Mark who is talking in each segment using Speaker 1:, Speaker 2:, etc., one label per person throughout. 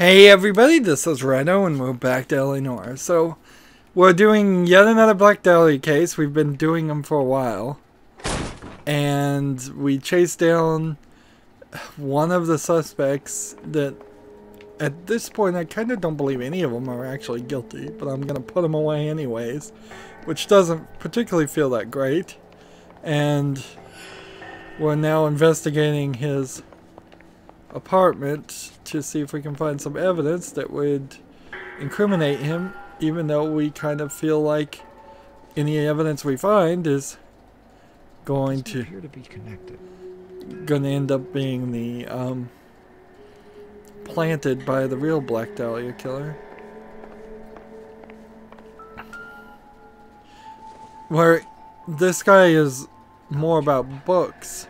Speaker 1: Hey everybody, this is Rydo and we're back to Noire. So, we're doing yet another Black Dahlia case. We've been doing them for a while. And we chased down one of the suspects that, at this point, I kind of don't believe any of them are actually guilty. But I'm going to put them away anyways. Which doesn't particularly feel that great. And we're now investigating his apartment to see if we can find some evidence that would incriminate him, even though we kind of feel like any evidence we find is going to
Speaker 2: be connected.
Speaker 1: Going to end up being the planted by the real Black Dahlia killer. Where this guy is more about books.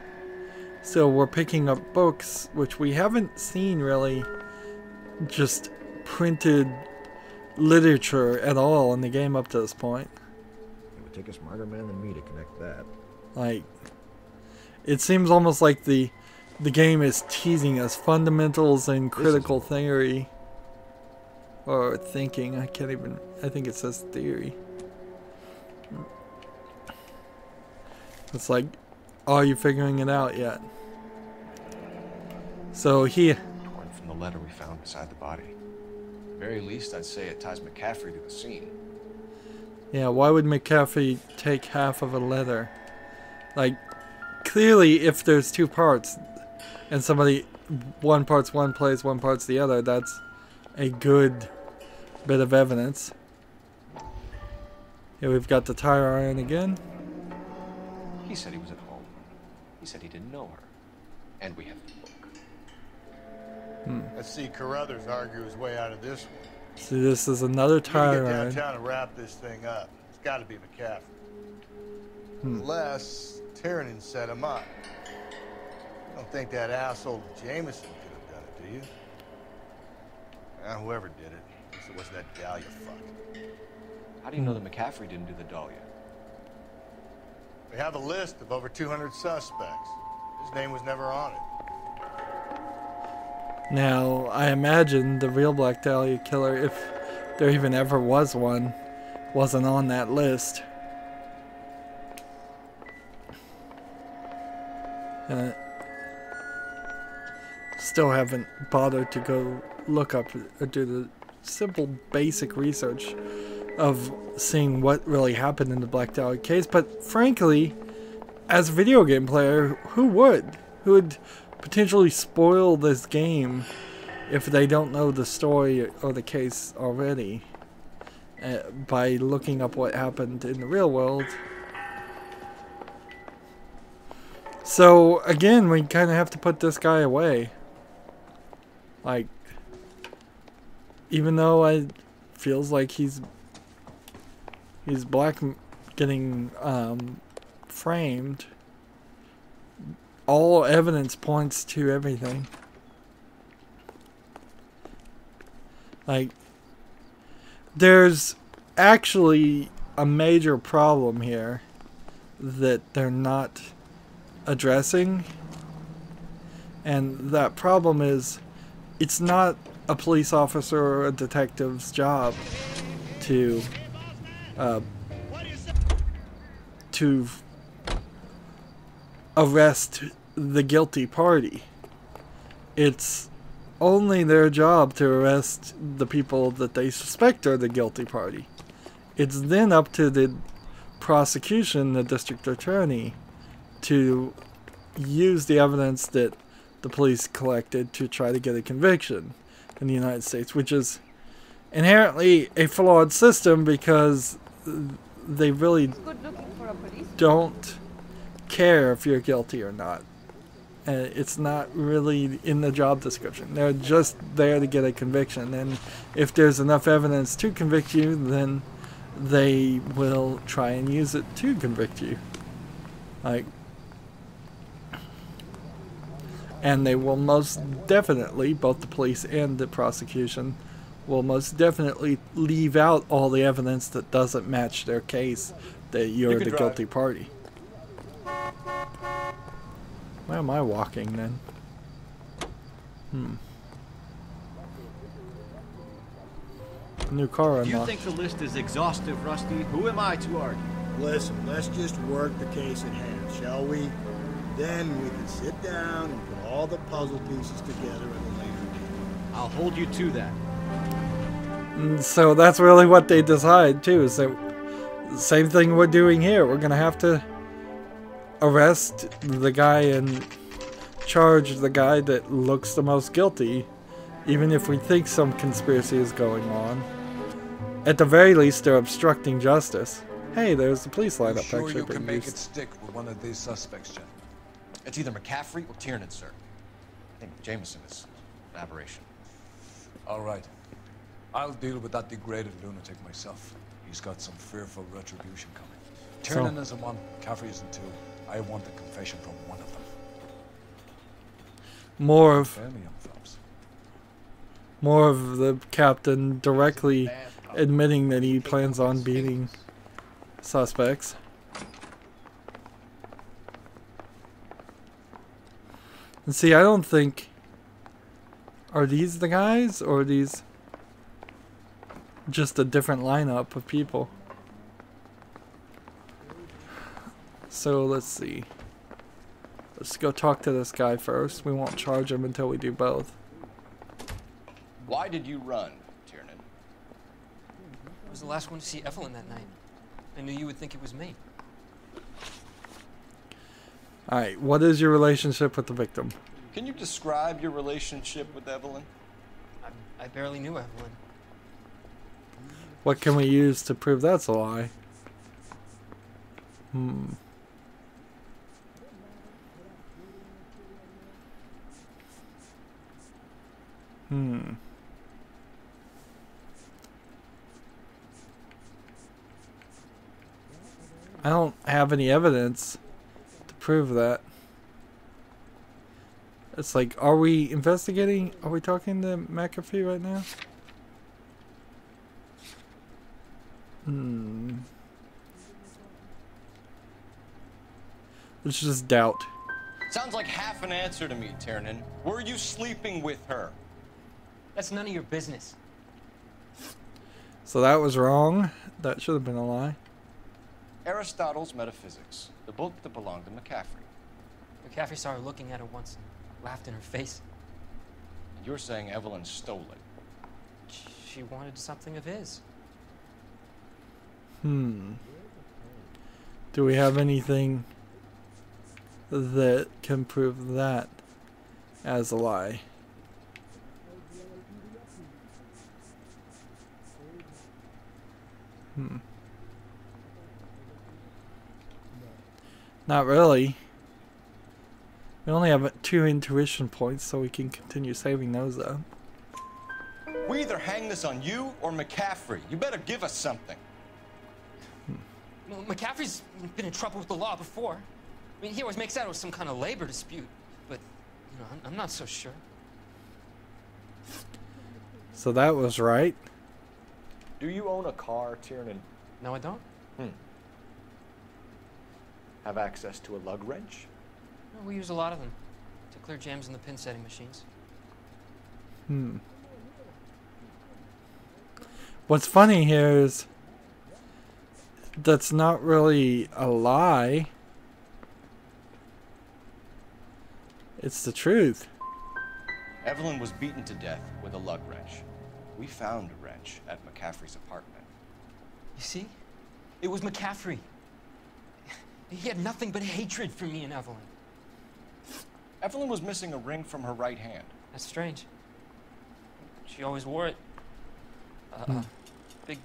Speaker 1: So we're picking up books, which we haven't seen really just printed literature at all in the game up to this point.
Speaker 2: It would take a smarter man than me to connect that.
Speaker 1: Like, it seems almost like the game is teasing us fundamentals in critical theory. Or thinking, I think it says theory. It's like, are you figuring it out yet? So he...
Speaker 3: Torn from the letter we found beside the body. At the very least, I'd say it ties McCaffrey to the scene.
Speaker 1: Yeah, why would McCaffrey take half of a letter? Like, clearly if there's two parts, and somebody, one part's one place, one part's the other, that's a good bit of evidence. Here we've got the tire iron again.
Speaker 3: He said he was at home. He said he didn't know her. And we have the book.
Speaker 4: Let's see Carruthers argue his way out of this one.
Speaker 1: See, this is another tire
Speaker 4: Get
Speaker 1: iron.
Speaker 4: downtown and wrap this thing up. It's got to be McCaffrey. Unless Tiernan set him up. I don't think that asshole Jameson could have done it, do you? Whoever did it. At least it wasn't that Dahlia fuck.
Speaker 3: How do you know that McCaffrey didn't do the Dahlia?
Speaker 4: We have a list of over 200 suspects. His name was never on it.
Speaker 1: Now, I imagine the real Black Dahlia killer, if there even ever was one, wasn't on that list. Still haven't bothered to go look up or do the simple basic research of seeing what really happened in the Black Dahlia case. But frankly, as a video game player, who would? Who would potentially spoil this game if they don't know the story or the case already by looking up what happened in the real world? So again, we kind of have to put this guy away. Like, even though it feels like he's getting framed, all evidence points to everything. Like, there's actually a major problem here that they're not addressing, and that problem is it's not a police officer or a detective's job to arrest the guilty party. It's only their job to arrest the people that they suspect are the guilty party. It's then up to the prosecution, the district attorney, to use the evidence that the police collected to try to get a conviction in the United States, which is inherently a flawed system because they really don't care if you're guilty or not. It's not really in the job description. They're just there to get a conviction, and if there's enough evidence to convict you, then they will try and use it to convict you. Like, and they will most definitely, both the police and the prosecution, will most definitely leave out all the evidence that doesn't match their case that you're the guilty party. Where am I walking then? New car
Speaker 5: If you
Speaker 1: unlocked.
Speaker 5: think the list is exhaustive, Rusty, who am I to argue?
Speaker 6: Listen, let's just work the case at hand, shall we? Then we can sit down and put all the puzzle pieces together at a later date.
Speaker 5: I'll hold you to that.
Speaker 1: So that's really what they decide too. So same thing we're doing here. We're gonna have to arrest the guy and charge the guy that looks the most guilty, even if we think some conspiracy is going on. At the very least, they're obstructing justice. Hey, there's the police lineup
Speaker 7: Sure
Speaker 1: actually
Speaker 7: you can
Speaker 1: being
Speaker 7: make
Speaker 1: used.
Speaker 7: it stick with one of these suspects, Jen?
Speaker 3: It's either McCaffrey or Tiernan, sir. I think Jameson is an aberration.
Speaker 7: All right. I'll deal with that degraded lunatic myself. He's got some fearful retribution coming. Tiernan isn't one, Caffrey isn't two. I want a confession from one of them.
Speaker 1: More
Speaker 7: Tell me, young Phelps.
Speaker 1: of the captain directly admitting that he plans on beating suspects. And see, I don't think... Are these the guys, or are these just a different lineup of people? So, let's see. Let's go talk to this guy first. We won't charge him until we do both.
Speaker 3: Why did you run, Tiernan?
Speaker 8: I was the last one to see Evelyn that night. I knew you would think it was me.
Speaker 1: Alright, what is your relationship with the victim?
Speaker 3: Can you describe your relationship with Evelyn?
Speaker 8: I barely knew Evelyn.
Speaker 1: What can we use to prove that's a lie? I don't have any evidence to prove that. It's like, are we investigating? Are we talking to McAfee right now? Let's just doubt.
Speaker 3: Sounds like half an answer to me, Tiernan. Were you sleeping with her?
Speaker 8: That's none of your business.
Speaker 1: So that was wrong. That should have been a lie.
Speaker 3: Aristotle's Metaphysics, the book that belonged to McCaffrey.
Speaker 8: McCaffrey saw her looking at her once and laughed in her face.
Speaker 3: And you're saying Evelyn stole it.
Speaker 8: She wanted something of his.
Speaker 1: Do we have anything that can prove that as a lie? Not really. We only have 2 intuition points, so we can continue saving those up.
Speaker 3: We either hang this on you or McCaffrey. You better give us something.
Speaker 8: Well, McCaffrey's been in trouble with the law before. I mean, he always makes out it was some kind of labor dispute, but, you know, I'm not so sure.
Speaker 1: So that was right.
Speaker 3: Do you own a car, Tiernan?
Speaker 8: No, I don't.
Speaker 3: Have access to a lug wrench?
Speaker 8: No, we use a lot of them to clear jams in the pin setting machines.
Speaker 1: What's funny here is that's not really a lie. It's the truth.
Speaker 3: Evelyn was beaten to death with a lug wrench. We found a wrench at McCaffrey's apartment.
Speaker 8: You see? It was McCaffrey. He had nothing but hatred for me and Evelyn.
Speaker 3: Evelyn was missing a ring from her right hand.
Speaker 8: That's strange. She always wore it. A big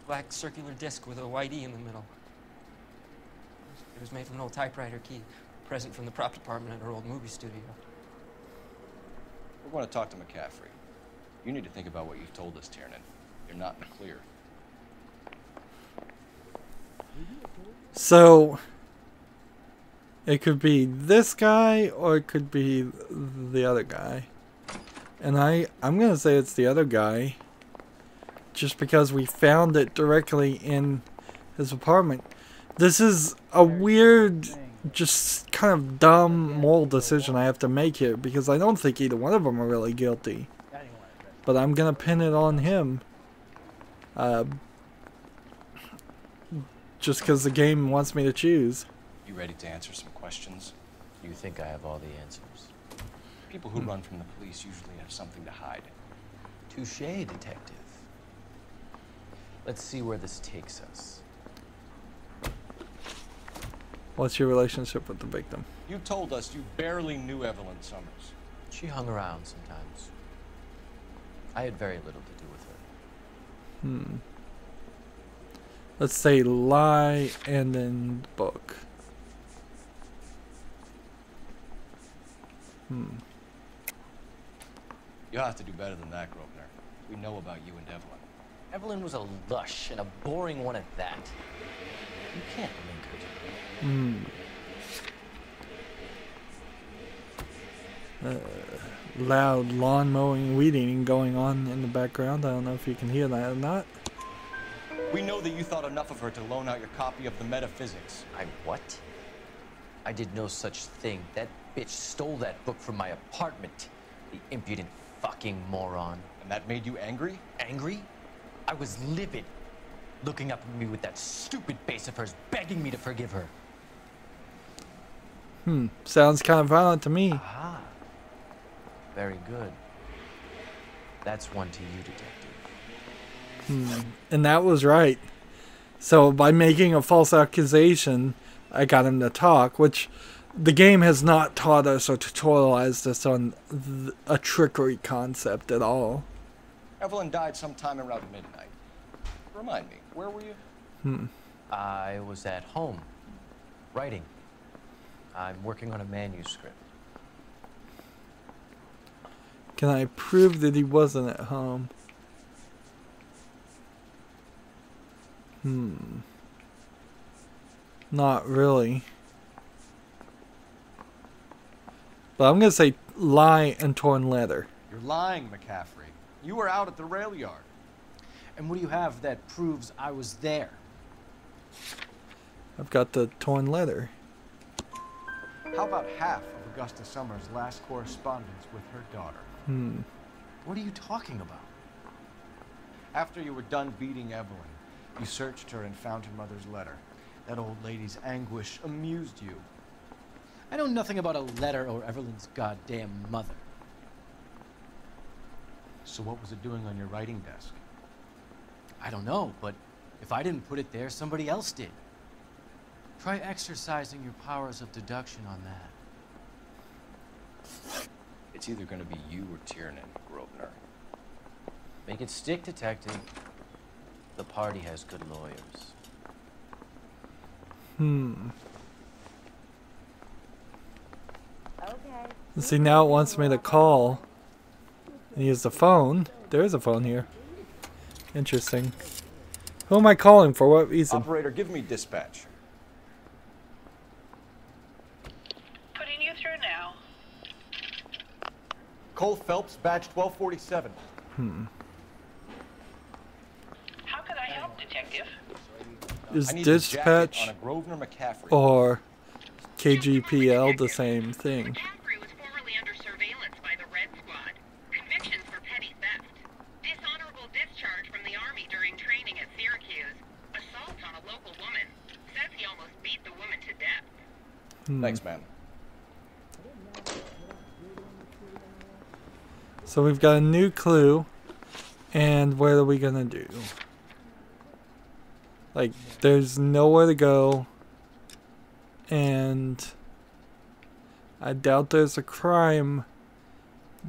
Speaker 8: black circular disc with a white E in the middle. It was made from an old typewriter key, a present from the prop department at her old movie studio.
Speaker 3: We're going to talk to McCaffrey. You need to think about what you've told us, Tiernan. You're not in the clear.
Speaker 1: So it could be this guy or it could be the other guy. And I'm going to say it's the other guy just because we found it directly in his apartment. This is a weird, just kind of dumb moral decision I have to make here because I don't think either one of them are really guilty. But I'm going to pin it on him Just because the game wants me to choose.
Speaker 3: You ready to answer some questions?
Speaker 9: You think I have all the answers?
Speaker 3: People who run from the police usually have something to hide.
Speaker 9: Touché, detective. Let's see where this takes us.
Speaker 1: What's your relationship with the victim?
Speaker 3: You told us you barely knew Evelyn Summers.
Speaker 9: She hung around sometimes. I had very little to do with her.
Speaker 1: Let's say lie and then book.
Speaker 3: You'll have to do better than that, Grosvenor. We know about you and Evelyn.
Speaker 9: Evelyn was a lush, and a boring one at that. You can't link her to me.
Speaker 1: Loud lawn mowing, weed eating going on in the background. I don't know if you can hear that or not.
Speaker 3: We know that you thought enough of her to loan out your copy of the Metaphysics.
Speaker 9: I what? I did no such thing. That bitch stole that book from my apartment. The impudent fucking moron.
Speaker 3: And that made you angry?
Speaker 9: Angry? I was livid. Looking up at me with that stupid face of hers, begging me to forgive her.
Speaker 1: Sounds kind of violent to me.
Speaker 9: Aha. Very good. That's one to you, detective.
Speaker 1: And that was right. So by making a false accusation, I got him to talk, which the game has not taught us or tutorialized us on a trickery concept at all.
Speaker 3: Evelyn died sometime around midnight. Remind me, where were you?
Speaker 9: I was at home, writing. I'm working on a manuscript.
Speaker 1: Can I prove that he wasn't at home? Not really. But I'm going to say lie and torn letter.
Speaker 3: You're lying, McCaffrey. You were out at the rail yard.
Speaker 5: And what do you have that proves I was there?
Speaker 1: I've got the torn letter.
Speaker 5: How about half of Augusta Summers' last correspondence with her daughter? What are you talking about?
Speaker 3: After you were done beating Evelyn, you searched her and found her mother's letter. That old lady's anguish amused you.
Speaker 5: I know nothing about a letter or Evelyn's goddamn mother.
Speaker 3: So what was it doing on your writing desk?
Speaker 5: I don't know, but if I didn't put it there, somebody else did. Try exercising your powers of deduction on that.
Speaker 3: It's either going to be you or Tiernan, Grosvenor.
Speaker 9: Make it stick, detective. The party has good lawyers.
Speaker 1: See, now it wants me to call and use the phone. There is a phone here. Interesting. Who am I calling for? What reason?
Speaker 3: Operator, give me dispatch.
Speaker 10: Putting you through now.
Speaker 3: Cole Phelps, badge 1247.
Speaker 10: How could I help, detective?
Speaker 1: Is
Speaker 3: I need the jacket
Speaker 1: dispatch
Speaker 3: on a Grosvenor McCaffrey.
Speaker 1: or KGPL the same thing?
Speaker 10: McCaffrey was formerly under surveillance by the Red Squad. Convictions for petty theft. Dishonorable discharge from the Army during training at Syracuse. Assault on a local woman. Says he almost beat the woman to death.
Speaker 3: Thanks, man.
Speaker 1: So we've got a new clue, and what are we gonna do? Like, there's nowhere to go, and I doubt there's a crime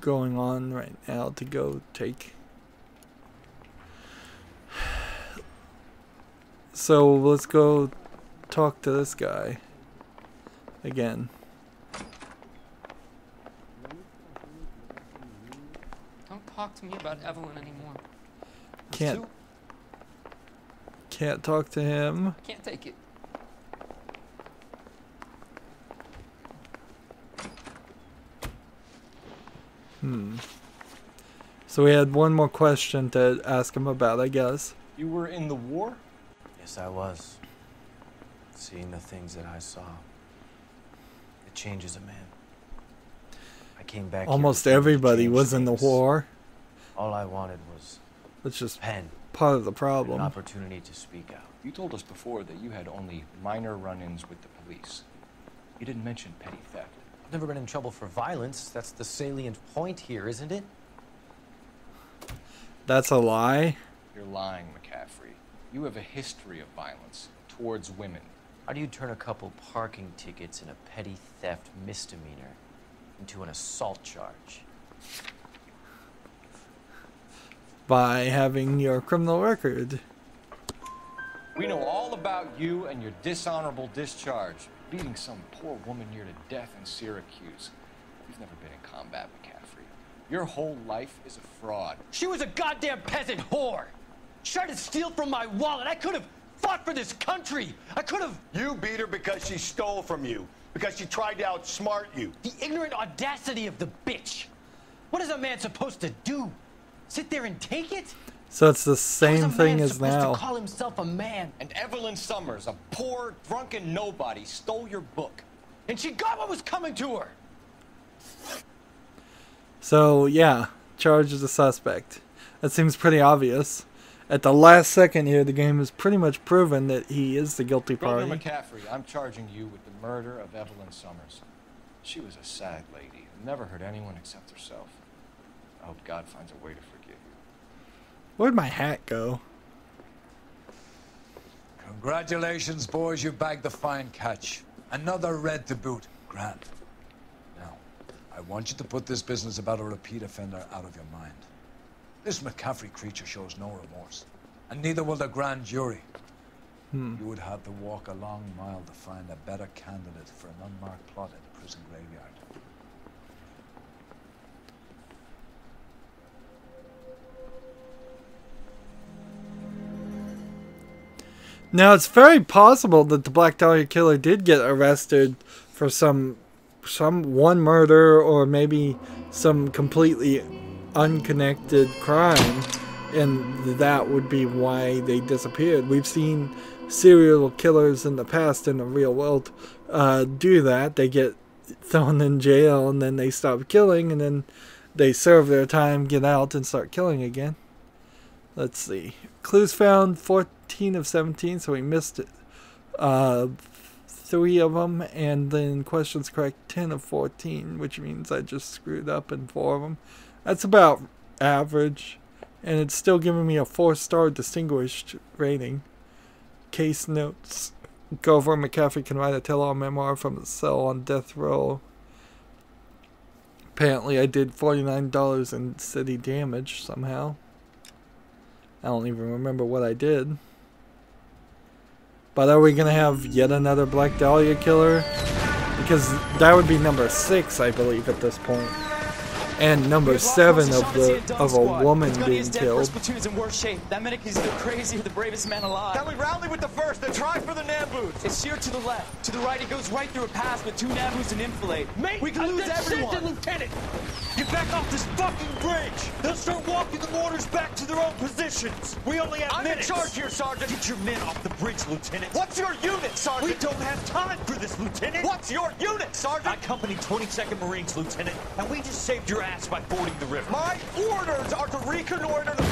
Speaker 1: going on right now to go take. So let's go talk to this guy again.
Speaker 8: Don't talk to me about Evelyn anymore.
Speaker 1: Can't talk to him.
Speaker 8: Can't take it.
Speaker 1: So we had one more question to ask him about, I guess.
Speaker 3: You were in the war?
Speaker 9: Yes, I was. Seeing the things that I saw. It changes a man. I came back.
Speaker 1: Almost everybody was in the war.
Speaker 9: All I wanted was
Speaker 1: Let's just
Speaker 9: pen.
Speaker 1: part of the
Speaker 9: An
Speaker 1: problem.
Speaker 9: opportunity to speak out.
Speaker 3: You told us before that you had only minor run-ins with the police. You didn't mention petty theft.
Speaker 9: I've never been in trouble for violence. That's the salient point here, isn't it?
Speaker 1: That's a lie.
Speaker 3: You're lying, McCaffrey. You have a history of violence towards women.
Speaker 9: How do you turn a couple parking tickets and a petty theft misdemeanor into an assault charge?
Speaker 1: By having your criminal record.
Speaker 3: We know all about you and your dishonorable discharge. Beating some poor woman near to death in Syracuse. You've never been in combat, McCaffrey. Your whole life is a fraud.
Speaker 5: She was a goddamn peasant whore. She tried to steal from my wallet. I could have fought for this country. I could have.
Speaker 4: You beat her because she stole from you. Because she tried to outsmart you.
Speaker 5: The ignorant audacity of the bitch. What is a man supposed to do? Sit there and take it?
Speaker 1: So it's the same thing as now.
Speaker 5: Supposed to call himself a man.
Speaker 3: And Evelyn Summers, a poor, drunken nobody, stole your book.
Speaker 5: And she got what was coming to her.
Speaker 1: So yeah, charge as a suspect. That seems pretty obvious. At the last second here, the game has pretty much proven that he is the guilty
Speaker 3: Brother
Speaker 1: party.
Speaker 3: McCaffrey, I'm charging you with the murder of Evelyn Summers. She was a sad lady who never hurt anyone except herself. I hope God finds a way to forgive you.
Speaker 1: Where'd my hat go?
Speaker 7: Congratulations, boys. You bagged the fine catch. Another red to boot. Grand. Now, I want you to put this business about a repeat offender out of your mind. This McCaffrey creature shows no remorse. And neither will the grand jury. You would have to walk a long mile to find a better candidate for an unmarked plot at the prison graveyard.
Speaker 1: Now, it's very possible that the Black Dahlia killer did get arrested for some one murder or maybe some completely unconnected crime, and that would be why they disappeared. We've seen serial killers in the past in the real world do that. They get thrown in jail and then they stop killing and then they serve their time, get out, and start killing again. Let's see. Clues found 14 of 17, so we missed it. 3 of them, and then questions correct 10 of 14, which means I just screwed up in 4 of them. That's about average, and it's still giving me a 4-star distinguished rating. Case notes. Grover McCaffrey can write a tell-all memoir from the cell on death row. Apparently I did $49 in city damage somehow. I don't even remember what I did. But are we going to have yet another Black Dahlia killer? Because that would be number 6, I believe, at this point. And number 7 of a woman being killed.
Speaker 5: Platoon's in worse shape. That medic is either crazy or the bravest man alive.
Speaker 4: Then we rally with the first and try for the Nambus.
Speaker 5: It's sheer to the left. To the right, it goes right through a pass with 2 Nambus and enfilade. Mate, we can lose everyone. Lieutenant,
Speaker 4: Get back off this fucking bridge. They'll start walking the mortars back to their own positions. We only have minutes. I'm in charge here, Sergeant. Get your men off the bridge, Lieutenant. What's your unit, Sergeant? We don't have time for this, Lieutenant. What's your unit, Sergeant? I company 22nd Marines, Lieutenant, and we just saved your ass by fording the river. My orders are to reconnoiter the...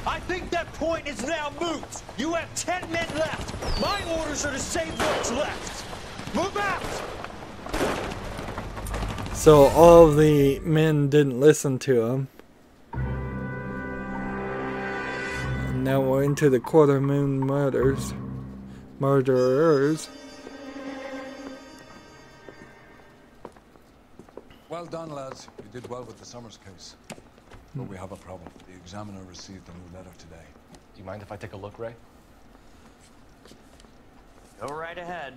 Speaker 4: I think that point is now moot. You have 10 men left. My orders are to save what's left. Move out!
Speaker 1: So all of the men didn't listen to him. And now we're into the quarter moon murderers.
Speaker 7: Well done, lads. You did well with the Summers case. But we have a problem. The examiner received a new letter today.
Speaker 3: Do you mind if I take a look, Ray?
Speaker 11: Go right ahead.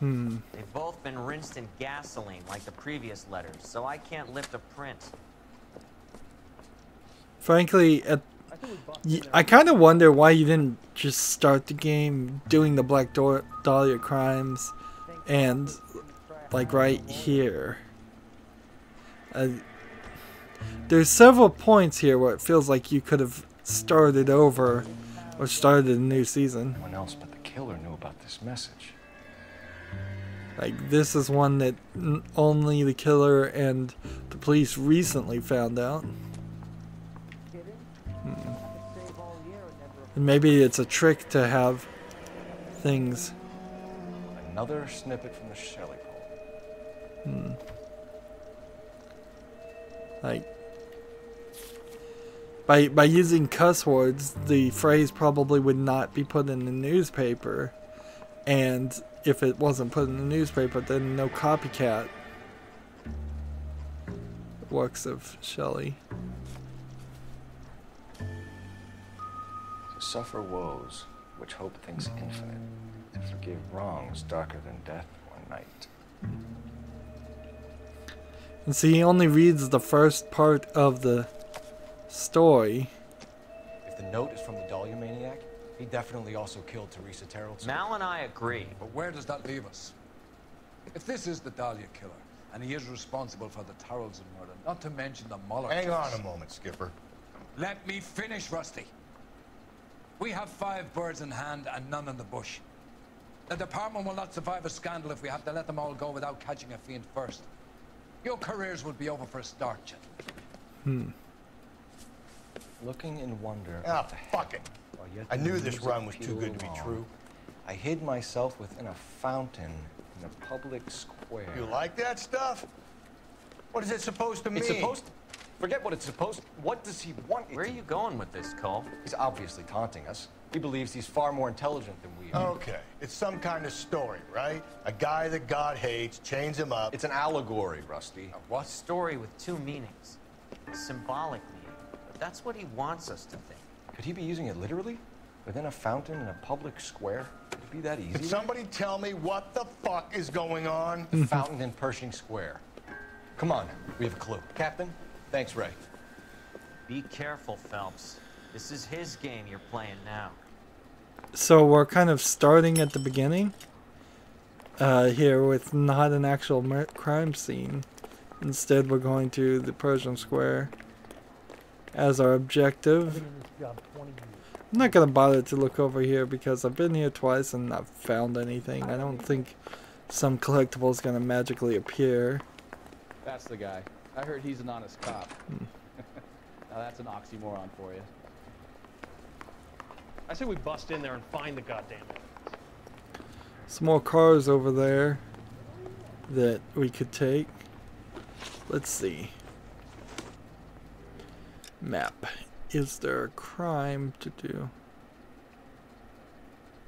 Speaker 11: They've both been rinsed in gasoline like the previous letters, so I can't lift a print.
Speaker 1: Frankly, I kind of wonder why you didn't just start the game doing the Black Dahlia crimes and like right here. There's several points here where it feels like you could have started over or started a new season.
Speaker 3: No one else but the killer knew about this message.
Speaker 1: Like, this is one that only the killer and the police recently found out. And maybe it's a trick to have things.
Speaker 3: Another snippet from the Shelley poem.
Speaker 1: Like, by using cuss words, the phrase probably would not be put in the newspaper. And if it wasn't put in the newspaper, then no copycat works of Shelley.
Speaker 3: To suffer woes, which hope thinks infinite. To forgive wrongs darker than death or night.
Speaker 1: And see, he only reads the first part of the story.
Speaker 3: If the note is from the Dahlia maniac, he definitely also killed Teresa Terrell.
Speaker 11: Mal and I agree.
Speaker 7: But where does that leave us? If this is the Dahlia killer, and he is responsible for the Tarrelson murder, not to mention the Muller
Speaker 2: Hang
Speaker 7: case.
Speaker 2: on a moment, Skipper.
Speaker 7: Let me finish, Rusty. We have 5 birds in hand and none in the bush. The department will not survive a scandal if we have to let them all go without catching a fiend first. Your careers would be over for a start, gentlemen.
Speaker 3: Looking in wonder.
Speaker 2: Ah, fuck it. I knew this run was too good to be true.
Speaker 3: I hid myself within a fountain in a public square.
Speaker 2: You like that stuff? What is it supposed to mean?
Speaker 3: It's supposed to... Forget what it's supposed to... What does he want?
Speaker 11: Where are you going with this, Cole?
Speaker 3: He's obviously taunting us. He believes he's far more intelligent than we are.
Speaker 2: Okay, it's some kind of story, right? A guy that God hates, chains him up.
Speaker 3: It's an allegory, Rusty.
Speaker 11: A what? Story with 2 meanings. Symbolic meaning. But that's what he wants us to think.
Speaker 3: Could he be using it literally? Within a fountain in a public square? Could it be that easy?
Speaker 2: Can somebody tell me what the fuck is going on?
Speaker 3: The fountain in Pershing Square. Come on, we have a clue. Captain, thanks, Ray.
Speaker 11: Be careful, Phelps. This is his game you're playing now.
Speaker 1: So we're kind of starting at the beginning here with not an actual crime scene. Instead, we're going to the Persian Square as our objective. I'm not going to bother to look over here because I've been here twice and not found anything. I don't think some collectible is going to magically appear.
Speaker 12: That's the guy. I heard he's an honest cop. Now that's an oxymoron for you.
Speaker 13: I say we bust in there and find the goddamn evidence.
Speaker 1: Some more cars over there that we could take. Let's see. Map. Is there a crime to do?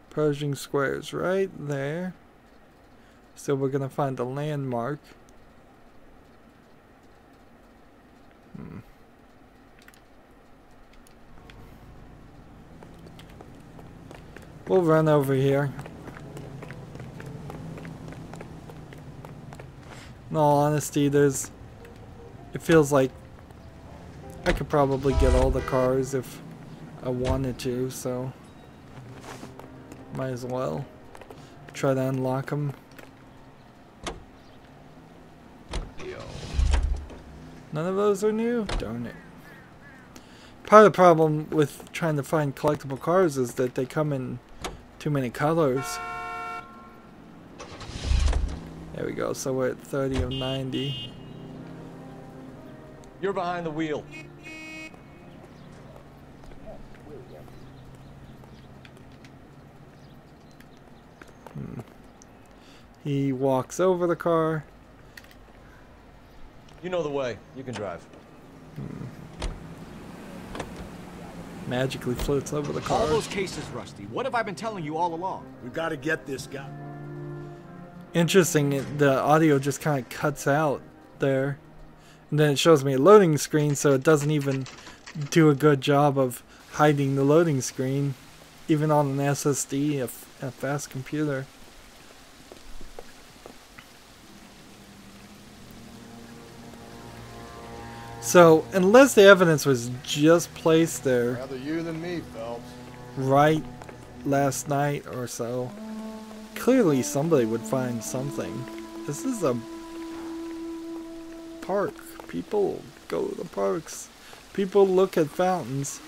Speaker 1: Pershing Square is right there. So we're gonna find a landmark. We'll run over here. In all honesty, it feels like I could probably get all the cars if I wanted to, so might as well try to unlock them. None of those are new? Darn it. Part of the problem with trying to find collectible cars is that they come in too many colors. There we go, so we're at 30 of 90.
Speaker 3: You're behind the wheel.
Speaker 1: He walks over the car.
Speaker 3: You know the way. You can drive.
Speaker 1: Magically floats over the car.
Speaker 14: All those cases, Rusty. What have I been telling you all along?
Speaker 6: We gotta get this guy.
Speaker 1: Interesting, the audio just kind of cuts out there. And then it shows me a loading screen, so it doesn't even do a good job of hiding the loading screen, even on an SSD, a fast computer. So, unless the evidence was just placed there
Speaker 2: Rather you than me, Phelps.
Speaker 1: right last night or so, clearly somebody would find something. This is a park. People go to the parks. People look at fountains.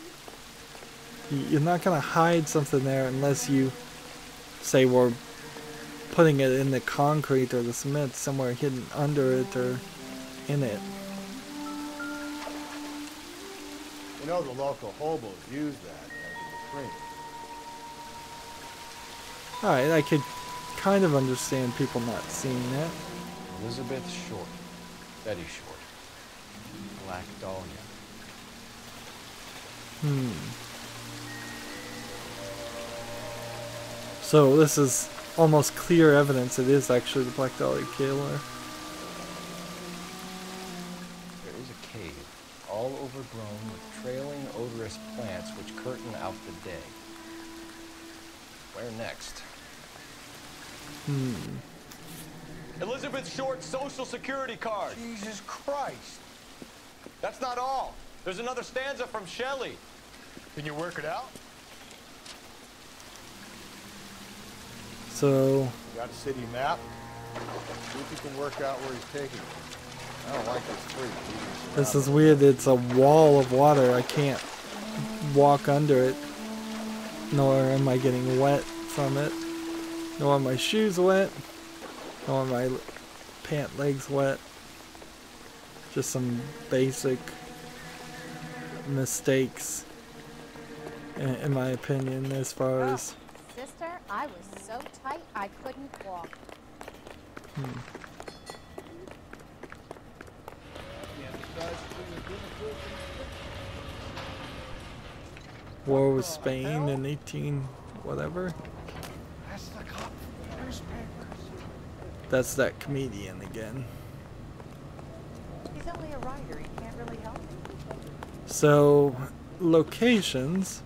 Speaker 1: You're not going to hide something there unless you say we're putting it in the concrete or the cement somewhere hidden under it or in it.
Speaker 2: You know the local hobos use that as a training.
Speaker 1: Alright, I could kind of understand people not seeing that.
Speaker 3: Elizabeth Short. Betty Short. Black Dahlia.
Speaker 1: So this is almost clear evidence it is actually the Black Dahlia killer.
Speaker 3: There is a cave, all overgrown with trailing, odorous plants which curtain out the day. Where next?
Speaker 4: Elizabeth Short's social security card.
Speaker 2: Jesus Christ.
Speaker 4: That's not all. There's another stanza from Shelley.
Speaker 2: Can you work it out?
Speaker 1: So
Speaker 2: You got a city map? See if you can work out where he's taking it. I don't like this freak.
Speaker 1: this is weird. It's a wall of water. I can't walk under it. Nor am I getting wet from it. Nor are my shoes wet. Nor are my pant legs wet. Just some basic mistakes, in my opinion, as far as...
Speaker 15: Sister, I was so tight I couldn't walk.
Speaker 1: War with Spain in 18 whatever.
Speaker 2: That's the cop from the newspapers.
Speaker 1: That's that comedian again.
Speaker 15: He's only a writer. He can't really help.
Speaker 1: So, locations.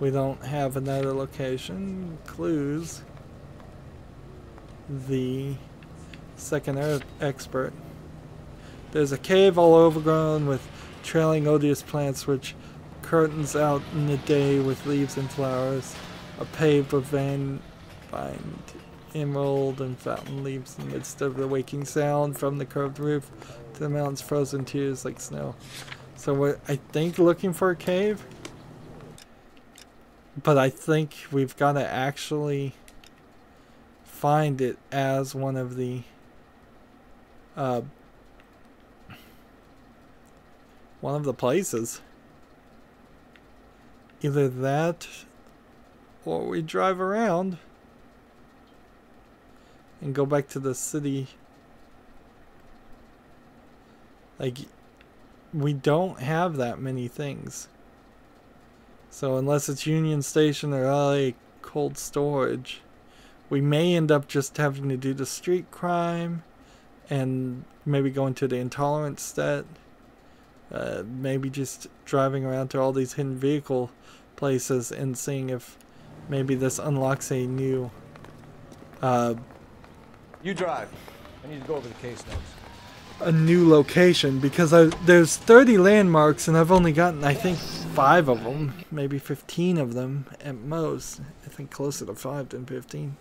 Speaker 1: We don't have another location. Clues. The second expert. There's a cave all overgrown with trailing odious plants which curtains out in the day with leaves and flowers. A paved with veined emerald and fountain leaves in the midst of the waking sound from the curved roof to the mountain's frozen tears like snow. So we're, I think, looking for a cave. But I think we've got to actually find it as one of the places. Either that or we drive around and go back to the city. Like, we don't have that many things. So unless it's Union Station or LA cold storage, we may end up just having to do the street crime and maybe going to the intolerance set. Maybe just driving around to all these hidden vehicle places and seeing if maybe this unlocks a new...
Speaker 3: You drive. I need to go over the case notes.
Speaker 1: a new location, because there's 30 landmarks and I've only gotten, I think, 5 of them, maybe 15 of them at most. I think closer to 5 than 15.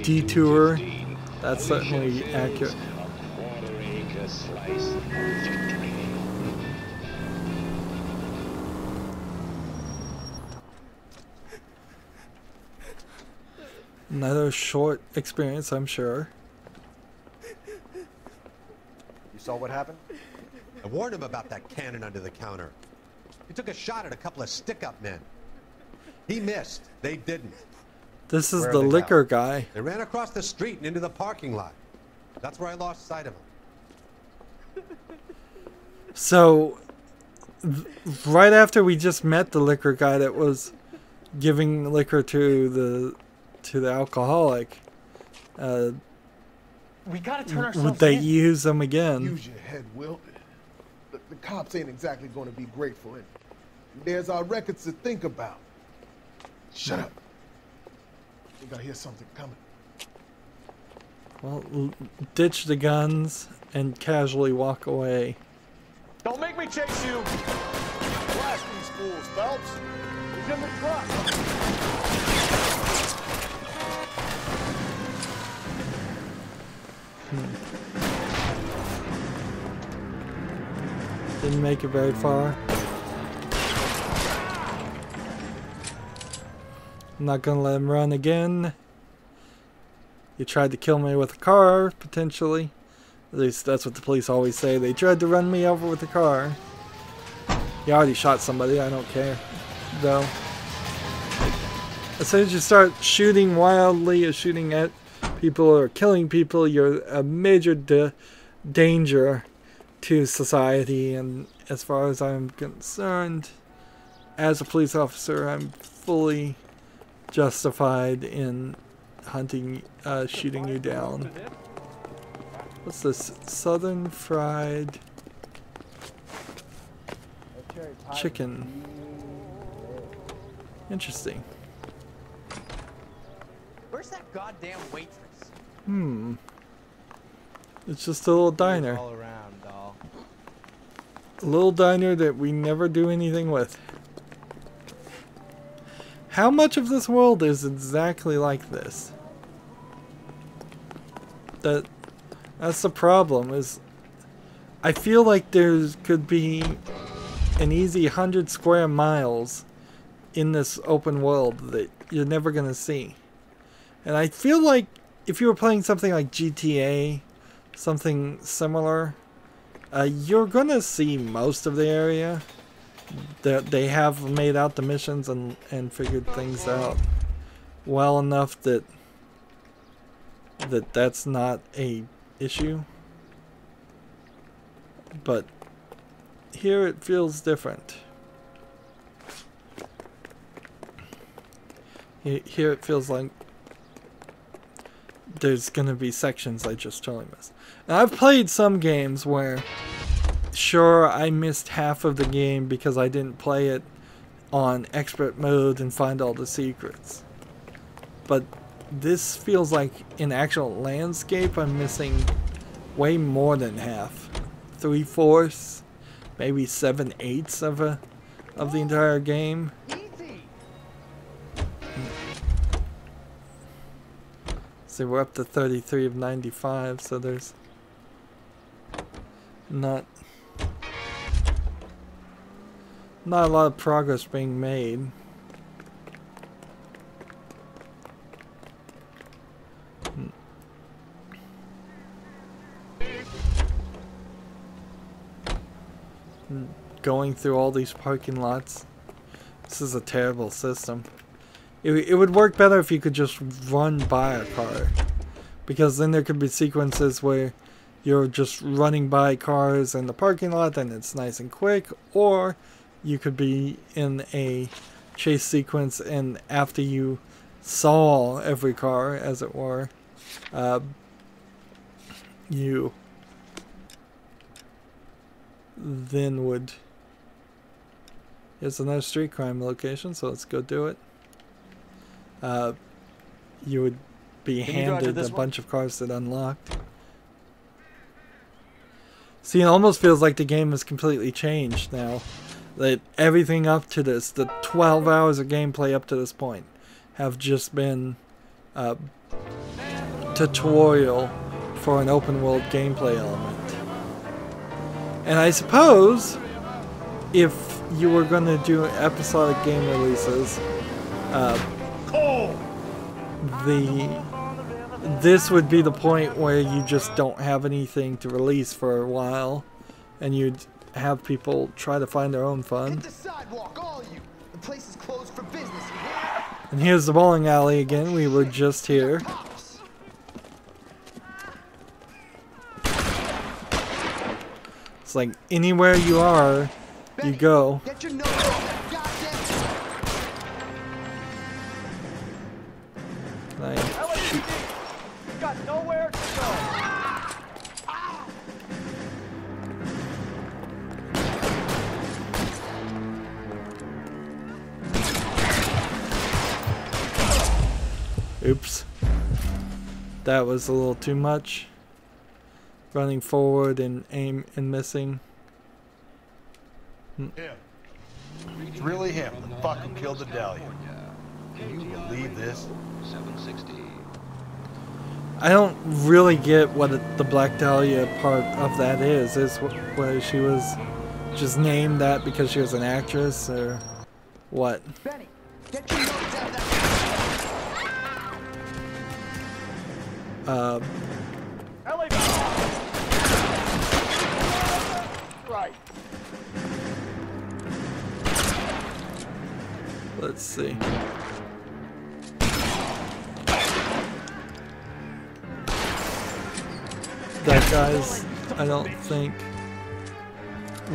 Speaker 1: Detour, that's certainly accurate. Another short experience, I'm sure.
Speaker 16: You saw what happened? I warned him about that cannon under the counter. He took a shot at a couple of stick-up men. He missed. They didn't.
Speaker 1: This is the liquor guy.
Speaker 16: They ran across the street and into the parking lot. That's where I lost sight of him.
Speaker 1: So, right after we just met the liquor guy that was giving liquor to the alcoholic,
Speaker 13: we gotta turn ourselves
Speaker 1: would they
Speaker 13: in.
Speaker 1: use them again?
Speaker 17: Use your head, Will. The cops ain't exactly going to be grateful. And there's our records to think about. Shut up. I think I hear something coming.
Speaker 1: Well, ditch the guns and casually walk away.
Speaker 4: Don't make me chase you!
Speaker 2: Blast these fools, Phelps. He's in the truck.
Speaker 1: Didn't make it very far. I'm not gonna let him run again. You tried to kill me with a car, potentially. At least that's what the police always say. They tried to run me over with a car. He already shot somebody, I don't care. Though. As soon as you start shooting wildly or shooting at people or killing people, you're a major danger to society. And as far as I'm concerned, as a police officer, I'm fully justified in hunting, shooting you down. What's this? Southern fried chicken. Interesting.
Speaker 11: Where's that goddamn waitress?
Speaker 1: It's just a little diner.
Speaker 9: All around, doll.
Speaker 1: A little diner that we never do anything with. How much of this world is exactly like this? That's the problem, is I feel like there could be an easy 100 square miles in this open world that you're never going to see. And I feel like if you were playing something like GTA, something similar, you're going to see most of the area. They have made out the missions and figured things out well enough that that's not a issue. But here it feels different. Here it feels like there's gonna be sections I just totally missed. And I've played some games where, sure, I missed half of the game because I didn't play it on expert mode and find all the secrets. But this feels like in actual landscape I'm missing way more than half. 3/4, maybe 7/8 of the entire game. So we're up to 33 of 95, so there's not a lot of progress being made. Going through all these parking lots. This is a terrible system. It would work better if you could just run by a car, because then there could be sequences where you're just running by cars in the parking lot and it's nice and quick, or you could be in a chase sequence and after you saw every car, as it were, you then would... Here's another street crime location, so let's go do it. You would be handed a bunch of cars that unlocked. See, it almost feels like the game has completely changed now. That everything up to this, the 12 hours of gameplay up to this point, have just been tutorial for an open world gameplay element. And I suppose if you were going to do episodic game releases, this would be the point where you just don't have anything to release for a while, and you'd have people try to find their own fun.
Speaker 18: Hit the sidewalk, all you. The place is closed for business.
Speaker 1: And here's the bowling alley again. We were just here. It's like anywhere you are, you go.
Speaker 18: Get your nose off that goddamn.
Speaker 4: Got nowhere to go.
Speaker 1: Oops. That was a little too much. Running forward and aim and missing.
Speaker 17: Him. It's really him, the fuck who killed the Dahlia. Can you believe this? 760.
Speaker 1: I don't really get what the Black Dahlia part of that is. Is whether she was just named that because she was an actress or what?
Speaker 18: Benny, get your nose out that.
Speaker 4: Right.
Speaker 1: Let's see. That guy's, I don't think,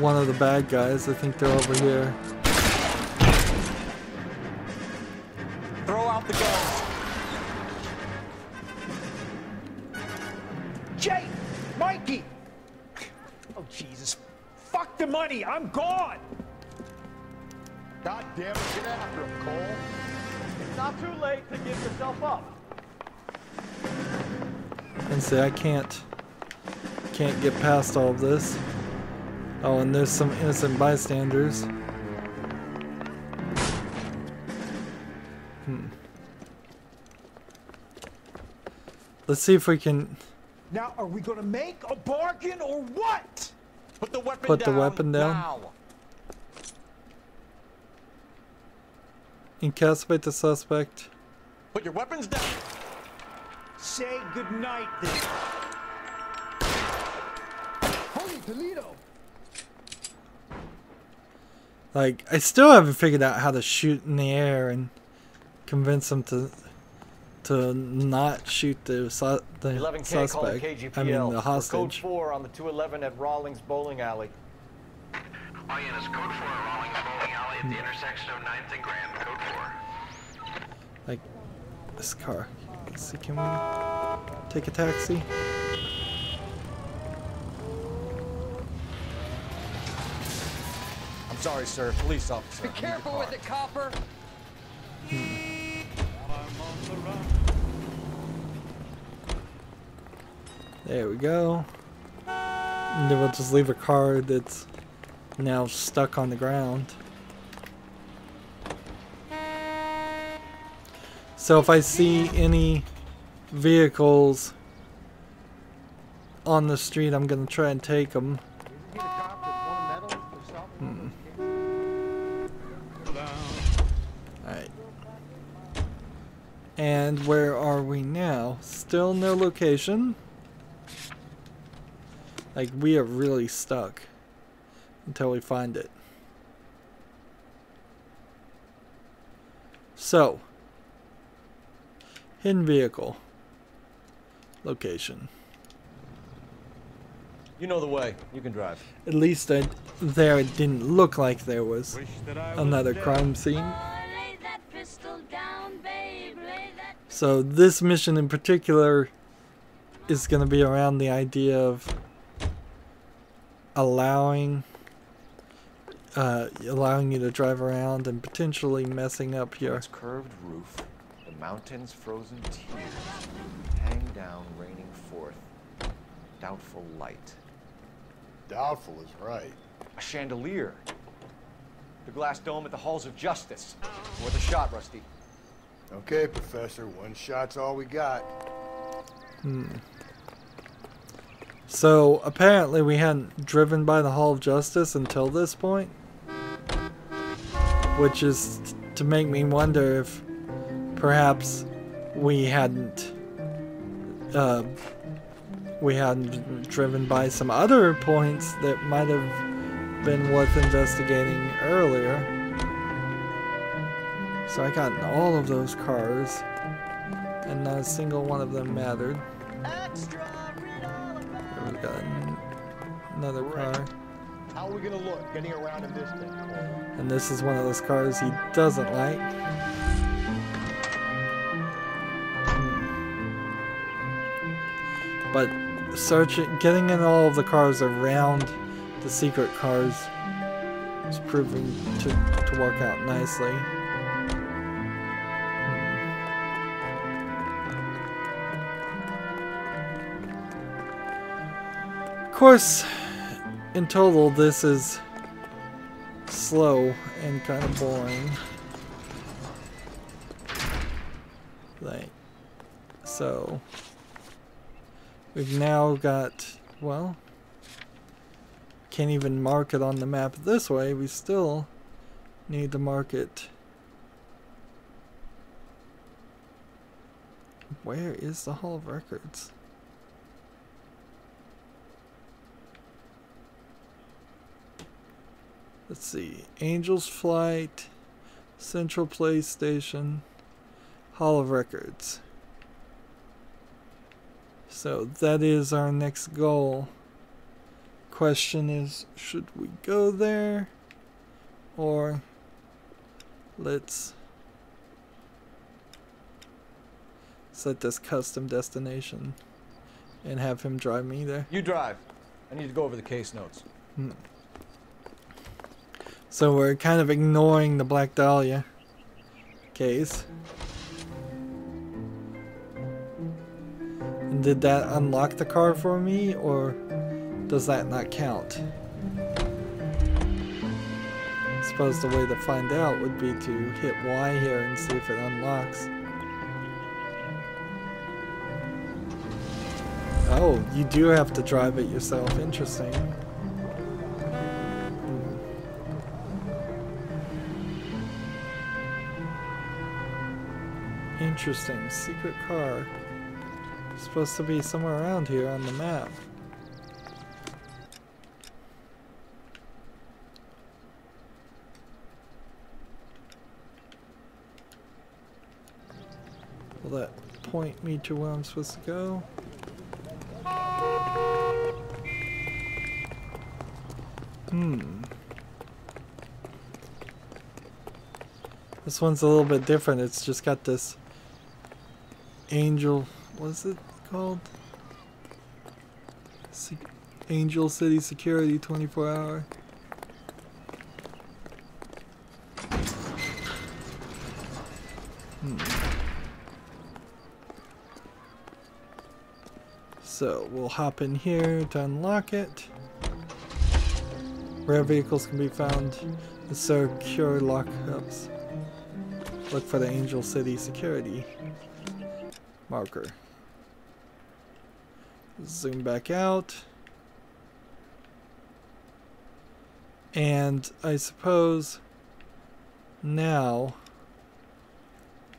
Speaker 1: one of the bad guys. I think they're over here.
Speaker 4: Throw out the guns. Jay! Mikey! Oh, Jesus. Fuck the money! I'm gone!
Speaker 2: God damn it, get after him, Cole.
Speaker 13: It's not too late to give yourself up.
Speaker 1: And see, I can't get past all of this. Oh, and there's some innocent bystanders. Let's see if we can
Speaker 4: Now, are we gonna make a bargain or what? Put the weapon
Speaker 1: put
Speaker 4: down.
Speaker 1: the weapon down.
Speaker 4: Now.
Speaker 1: Incapacitate the suspect.
Speaker 4: Put your weapons down. Say goodnight, then.
Speaker 17: Holy Toledo!
Speaker 1: Like, I still haven't figured out how to shoot in the air and convince them to not shoot the
Speaker 3: 11K calling
Speaker 1: suspect.
Speaker 3: KGPL.
Speaker 1: I mean, the
Speaker 3: We're
Speaker 1: hostage.
Speaker 3: Code 4 on the 211 at Rawlings Bowling Alley.
Speaker 19: All units, Code 4 at Rawlings Bowling Alley at the intersection of 9th and Grand. Code 4.
Speaker 1: Like, this car. Let's see, can we take a taxi?
Speaker 3: I'm sorry, sir. Police officer.
Speaker 18: Be careful with it, copper.
Speaker 1: There we go. And then we'll just leave a car that's now stuck on the ground. So if I see any vehicles on the street, I'm gonna try and take them. Alright. And where are we now? Still no location. Like, we are really stuck until we find it. So, hidden vehicle. Location.
Speaker 3: You know the way. You can drive.
Speaker 1: At least there it didn't look like there was another crime scene. So this mission in particular is going to be around the idea of allowing you to drive around and potentially messing up your
Speaker 3: Its curved roof, the mountain's frozen tears hang down, raining forth. Doubtful light.
Speaker 2: Doubtful is right.
Speaker 3: A chandelier. The glass dome at the halls of justice. Worth a shot, Rusty.
Speaker 2: Okay, Professor. One shot's all we got.
Speaker 1: So apparently we hadn't driven by the Hall of Justice until this point, which is to make me wonder if perhaps we hadn't driven by some other points that might have been worth investigating earlier. So I got in all of those cars, and not a single one of them mattered. We got another car.
Speaker 2: How are we gonna look getting around in this thing?
Speaker 1: And this is one of those cars he doesn't like. But getting in all of the cars around the secret cars is proving to work out nicely. Of course, in total, this is slow and kind of boring. Like, so we've now got, well, can't even mark it on the map this way. We still need to mark it. Where is the Hall of Records? Let's see. Angel's Flight, Central Place Station. Hall of Records. So that is our next goal. Question is, should we go there? Or let's set this custom destination and have him drive me there.
Speaker 14: You drive. I need to go over the case notes.
Speaker 1: So we're kind of ignoring the Black Dahlia case. And did that unlock the car for me, or does that not count? I suppose the way to find out would be to hit Y here and see if it unlocks. Oh, you do have to drive it yourself. Interesting. Interesting. Secret car. Supposed to be somewhere around here on the map. Will that point me to where I'm supposed to go? This one's a little bit different. It's just got this Angel, what's it called? Angel City Security 24-hour. So we'll hop in here to unlock it. Rare vehicles can be found in secure lockups. Look for the Angel City Security marker. Zoom back out. And I suppose now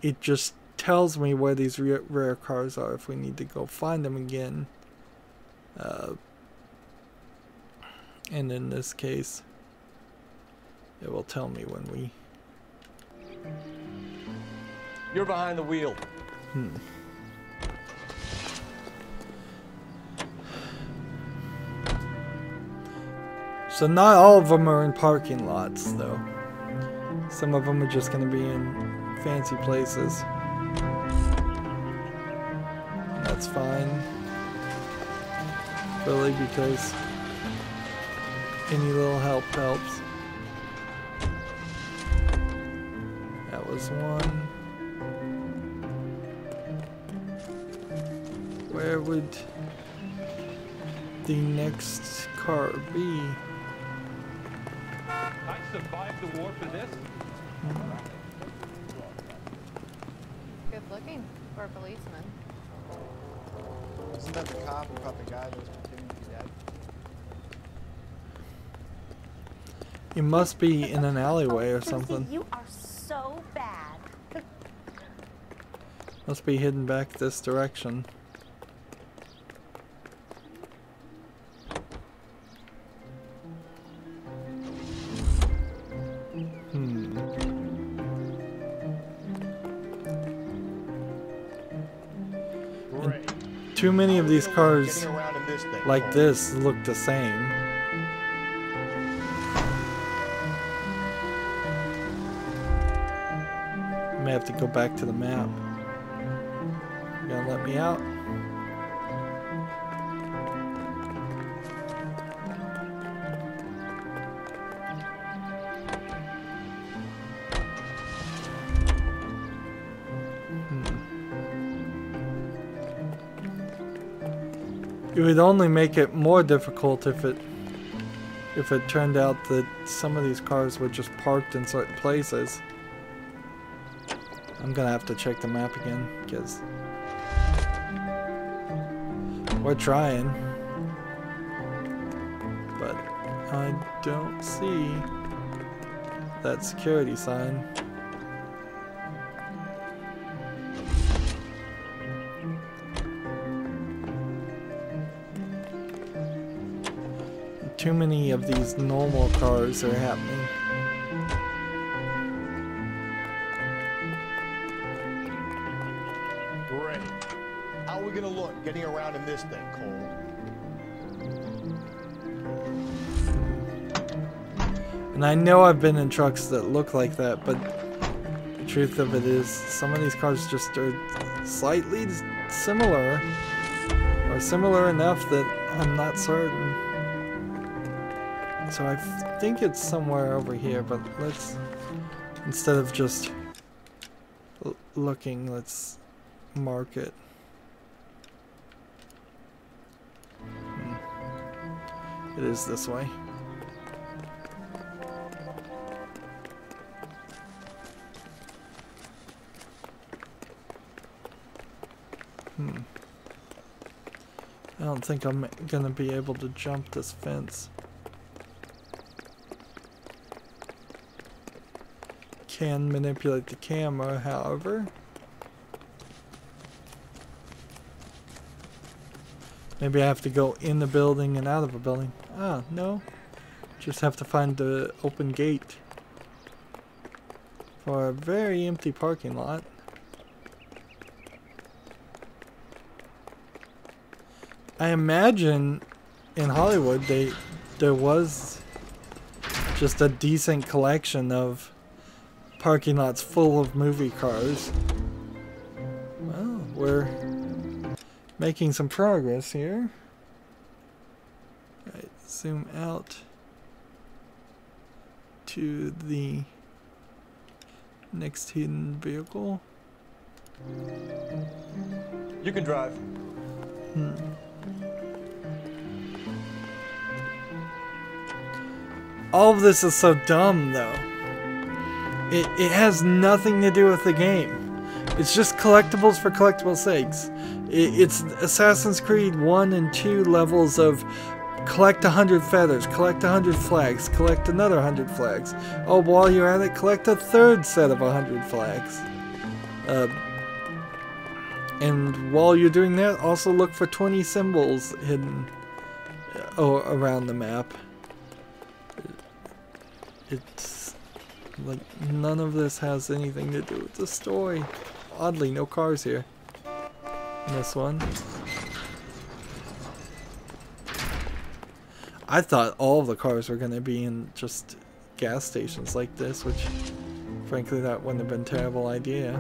Speaker 1: it just tells me where these rare cars are if we need to go find them again. And in this case, it will tell me when we...
Speaker 14: You're behind the wheel.
Speaker 1: So not all of them are in parking lots, though. Some of them are just going to be in fancy places. And that's fine. Really, because any little help helps. That was one. Where would the next car be?
Speaker 13: I survived the war for this.
Speaker 15: Good looking for a policeman.
Speaker 2: Isn't that the cop who caught the guy that was pretending to be dead?
Speaker 1: It must be in an alleyway or something.
Speaker 15: You are so bad.
Speaker 1: Must be hidden back this direction. Too many of these cars like this look the same. I may have to go back to the map. You gonna let me out? It would only make it more difficult if it turned out that some of these cars were just parked in certain places. I'm gonna have to check the map again, because we're trying, but I don't see that security sign. Too many of these normal cars are happening.
Speaker 17: around in this thing, Cole.
Speaker 1: And I know I've been in trucks that look like that, but the truth of it is some of these cars just are slightly similar, or similar enough that I'm not certain. So I think it's somewhere over here, but let's, instead of just looking, let's mark it. It is this way. I don't think I'm gonna be able to jump this fence. Can manipulate the camera, however. Maybe I have to go in the building and out of a building. Ah, no. Just have to find the open gate for a very empty parking lot. I imagine in Hollywood there was just a decent collection of parking lots full of movie cars. Well, we're making some progress here. Right, zoom out to the next hidden vehicle.
Speaker 14: You can drive.
Speaker 1: All of this is so dumb, though. It has nothing to do with the game. It's just collectibles for collectibles' sakes. It's Assassin's Creed 1 and 2 levels of collect 100 feathers, collect 100 flags, collect another 100 flags. Oh, while you're at it, collect a third set of 100 flags. And while you're doing that, also look for 20 symbols hidden around the map. It's like none of this has anything to do with the story. Oddly, no cars here. In this one. I thought all of the cars were going to be in just gas stations like this, which frankly that wouldn't have been a terrible idea.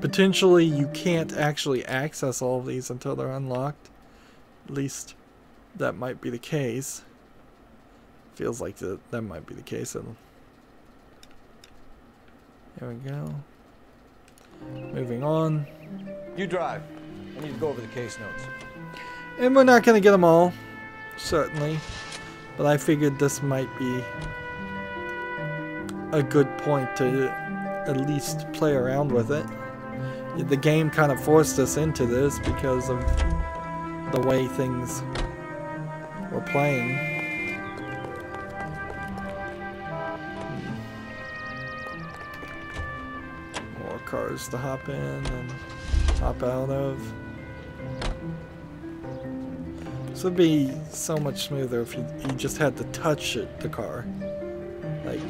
Speaker 1: Potentially you can't actually access all of these until they're unlocked. At least that might be the case. Feels like that might be the case. There we go. Moving on.
Speaker 14: You drive. I need to go over the case notes.
Speaker 1: And we're not going to get them all, certainly. But I figured this might be a good point to at least play around with it. The game kind of forced us into this because of the way things were playing. More cars to hop in and hop out of. This would be so much smoother if you just had to touch it, the car. Like,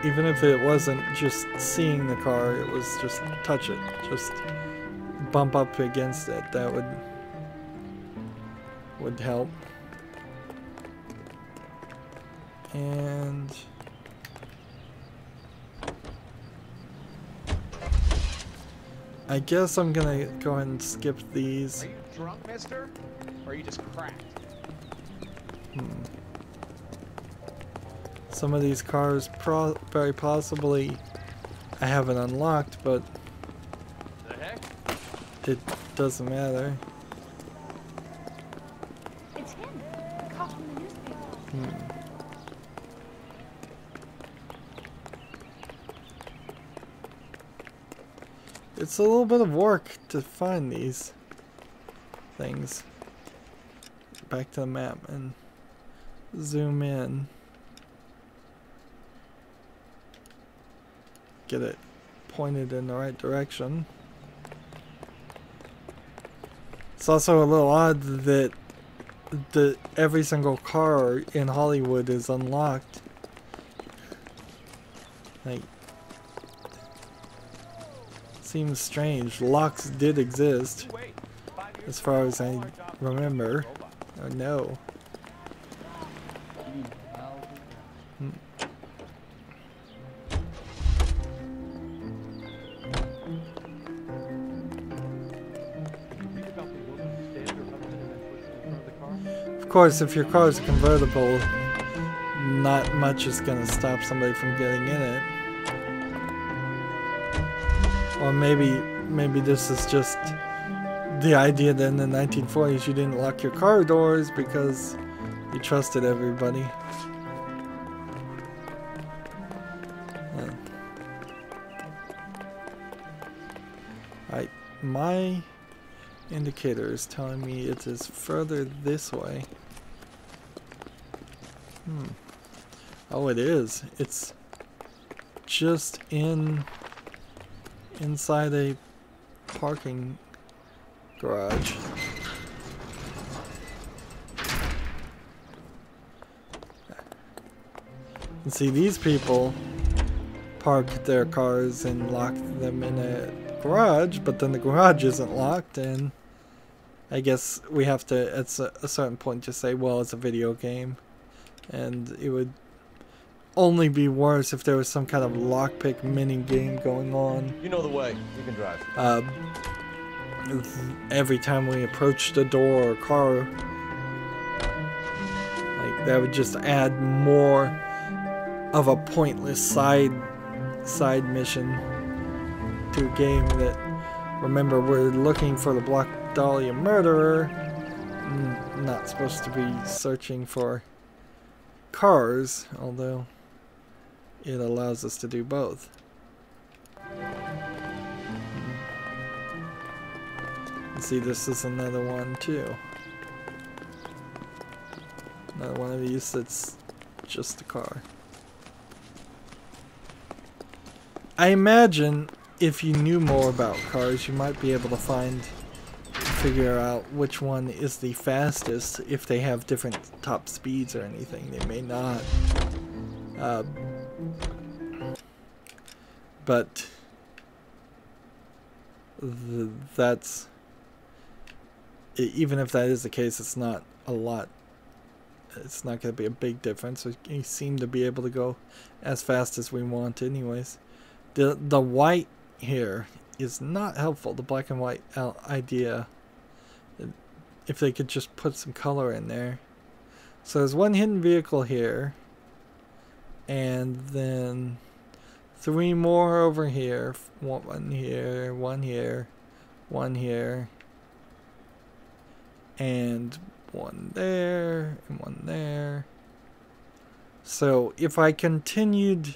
Speaker 1: even if it wasn't just seeing the car, it was just touch it. Just bump up against it. That would help. And I guess I'm gonna go ahead and skip these.
Speaker 12: Are you drunk, mister? Or are you just cracked?
Speaker 1: Some of these cars very possibly I haven't unlocked, but
Speaker 12: The heck?
Speaker 1: it doesn't matter.
Speaker 15: It's him. The cop from the newspaper.
Speaker 1: It's a little bit of work to find these things. Back to the map and zoom in. Get it pointed in the right direction. It's also a little odd that every single car in Hollywood is unlocked. Like, Seems strange. Locks did exist, as far as I remember. Or know. Of course, if your car is convertible, not much is going to stop somebody from getting in it. Or maybe this is just the idea that in the 1940s you didn't lock your car doors because you trusted everybody. Alright, my indicator is telling me it is further this way. Oh, it is. It's just inside a parking garage. And see, these people park their cars and lock them in a garage, but then the garage isn't locked, and I guess we have to at a certain point just say, well, it's a video game, and it would only be worse if there was some kind of lockpick mini game going on.
Speaker 14: You know the way. You can drive.
Speaker 1: Every time we approached a door or car, like that would just add more of a pointless side mission to a game that, remember, we're looking for the Black Dahlia murderer, not supposed to be searching for cars, although it allows us to do both. And see, this is another one too. Another one of these that's just a car. I imagine if you knew more about cars, you might be able to figure out which one is the fastest if they have different top speeds or anything. They may not. But that's, even if that is the case, it's not a lot. It's not going to be a big difference. We seem to be able to go as fast as we want anyways. The white here is not helpful, the black and white idea. If they could just put some color in there. So there's one hidden vehicle here, and then 3 more over here. One here, one here, one here, and one there, and one there. So if I continued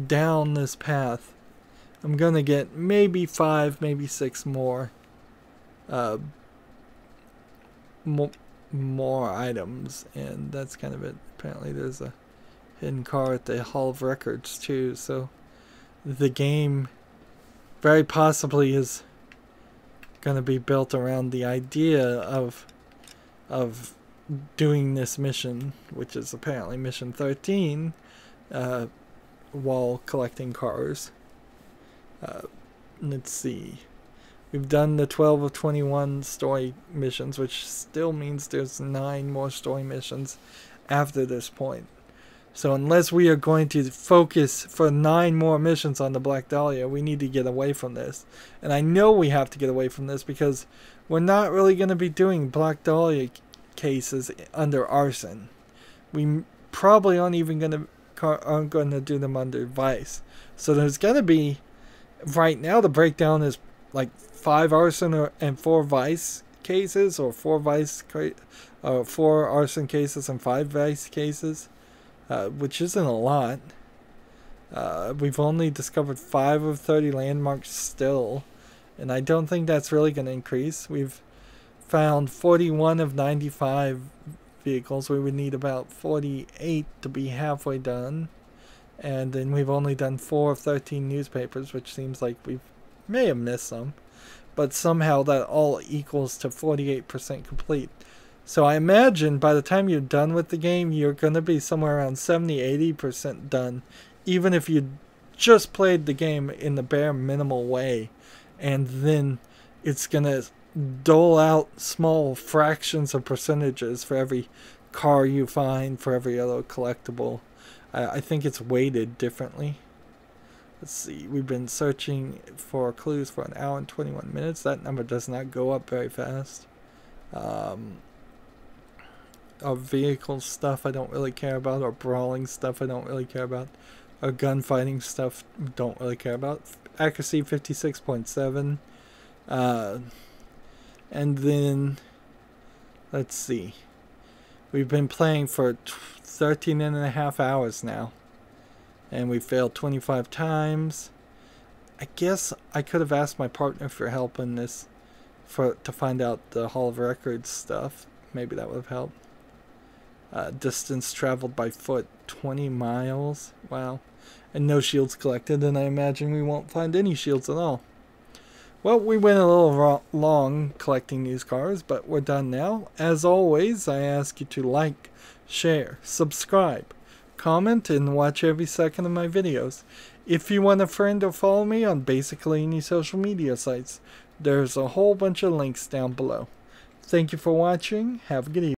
Speaker 1: down this path, I'm gonna get maybe 5, maybe 6 more more items, and that's kind of it. Apparently there's a hidden car at the Hall of Records too, so the game very possibly is gonna be built around the idea of doing this mission, which is apparently mission 13, while collecting cars. Let's see. We've done the 12 of 21 story missions, which still means there's 9 more story missions after this point. So unless we are going to focus for 9 more missions on the Black Dahlia, we need to get away from this. And I know we have to get away from this because we're not really going to be doing Black Dahlia cases under arson. We probably aren't going to do them under vice. So there's going to be, right now the breakdown is like 5 arson and 4 vice cases, or 4 arson cases and 5 vice cases, which isn't a lot. We've only discovered 5 of 30 landmarks still, and I don't think that's really going to increase. We've found 41 of 95 vehicles. We would need about 48 to be halfway done. And then we've only done 4 of 13 newspapers, which seems like we may have missed some. But somehow that all equals to 48% complete. So I imagine by the time you're done with the game, you're going to be somewhere around 70-80% done. Even if you just played the game in the bare minimal way and then it's gonna dole out small fractions of percentages for every car you find, for every other collectible. I think it's weighted differently. Let's see, we've been searching for clues for 1 hour and 21 minutes. That number does not go up very fast. Our vehicle stuff I don't really care about. Our brawling stuff I don't really care about. Our gunfighting stuff don't really care about. Accuracy 56.7. And then, let's see. We've been playing for 13.5 hours now. And we failed 25 times. I guess I could have asked my partner for help in this, to find out the Hall of Records stuff. Maybe that would have helped. Distance traveled by foot, 20 miles. Wow. And no shields collected, and I imagine we won't find any shields at all. Well, we went a little long collecting these cars, but we're done now. As always, I ask you to like, share, subscribe, comment, and watch every second of my videos. If you want a friend or follow me on basically any social media sites, there's a whole bunch of links down below. Thank you for watching. Have a good evening.